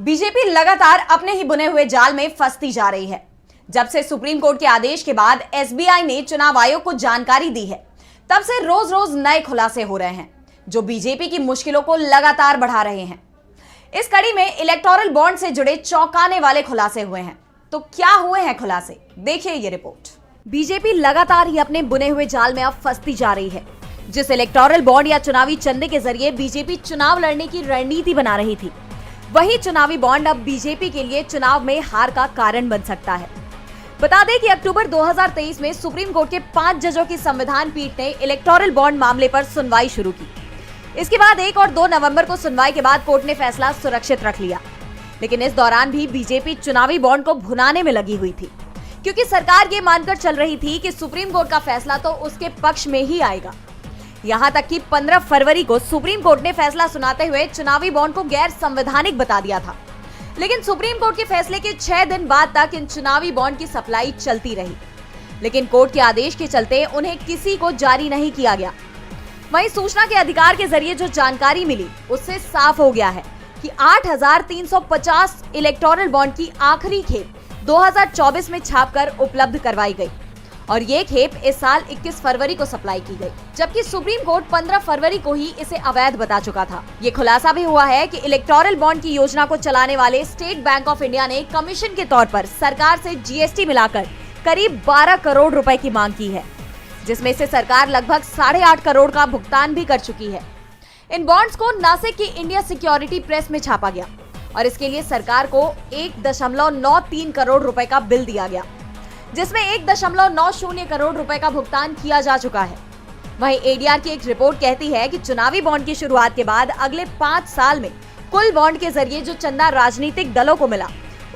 BJP लगातार अपने ही बुने हुए जाल में फंसती जा रही है। जब से सुप्रीम कोर्ट के आदेश के बाद एसबीआई ने चुनाव आयोग को जानकारी दी है, तब से रोज रोज नए खुलासे हो रहे हैं जो बीजेपी की मुश्किलों को लगातार बढ़ा रहे हैं। इस कड़ी में इलेक्टोरल बॉन्ड से जुड़े चौंकाने वाले खुलासे हुए हैं। तो क्या हुए हैं खुलासे, देखिए ये रिपोर्ट। बीजेपी लगातार ही अपने बुने हुए जाल में अब फंसती जा रही है। जिस इलेक्टोरल बॉन्ड या चुनावी चंदे के जरिए बीजेपी चुनाव लड़ने की रणनीति बना रही थी, वही चुनावी बॉन्ड अब बीजेपी के लिए चुनाव में हार का कारण बन सकता है। बता दें कि अक्टूबर 2023 में सुप्रीम कोर्ट के 5 जजों की संविधान पीठ ने इलेक्टोरल बॉन्ड मामले पर सुनवाई शुरू की। इसके बाद 1 और 2 नवंबर को सुनवाई के बाद कोर्ट ने फैसला सुरक्षित रख लिया। लेकिन इस दौरान भी बीजेपी चुनावी बॉन्ड को भुनाने में लगी हुई थी, क्योंकि सरकार ये मानकर चल रही थी कि सुप्रीम कोर्ट का फैसला तो उसके पक्ष में ही आएगा। यहां तक कि 15 फरवरी को सुप्रीम कोर्ट ने फैसला सुनाते हुए चुनावी बॉन्ड को गैर संवैधानिक बता दिया था। लेकिन सुप्रीम कोर्ट के फैसले के 6 दिन बाद तक इन चुनावी बॉन्ड की सप्लाई चलती रही। लेकिन कोर्ट के आदेश के चलते उन्हें किसी को जारी नहीं किया गया। वहीं सूचना के अधिकार के जरिए जो जानकारी मिली, उससे साफ हो गया है कि 8,350 इलेक्टोरल बॉन्ड की आखिरी खेप 2024 में छापकर उपलब्ध करवाई गई और ये खेप इस साल 21 फरवरी को सप्लाई की गई, जबकि सुप्रीम कोर्ट 15 फरवरी को ही इसे अवैध बता चुका था। ये खुलासा भी हुआ है कि इलेक्टोरल बॉन्ड की योजना को चलाने वाले स्टेट बैंक ऑफ इंडिया ने कमीशन के तौर पर सरकार से जीएसटी मिलाकर करीब 12 करोड़ रुपए की मांग की है, जिसमें से सरकार लगभग 8.5 करोड़ का भुगतान भी कर चुकी है। इन बॉन्ड्स को नासिक की इंडिया सिक्योरिटी प्रेस में छापा गया और इसके लिए सरकार को 1.93 करोड़ रुपए का बिल दिया गया, जिसमें 1.90 करोड़ रुपए का भुगतान किया जा चुका है। वहीं एडीआर की एक रिपोर्ट कहती है कि चुनावी बॉन्ड की शुरुआत के बाद अगले 5 साल में कुल बॉन्ड के जरिए जो चंदा राजनीतिक दलों को मिला,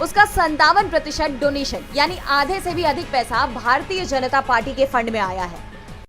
उसका 57% डोनेशन यानी आधे से भी अधिक पैसा भारतीय जनता पार्टी के फंड में आया है।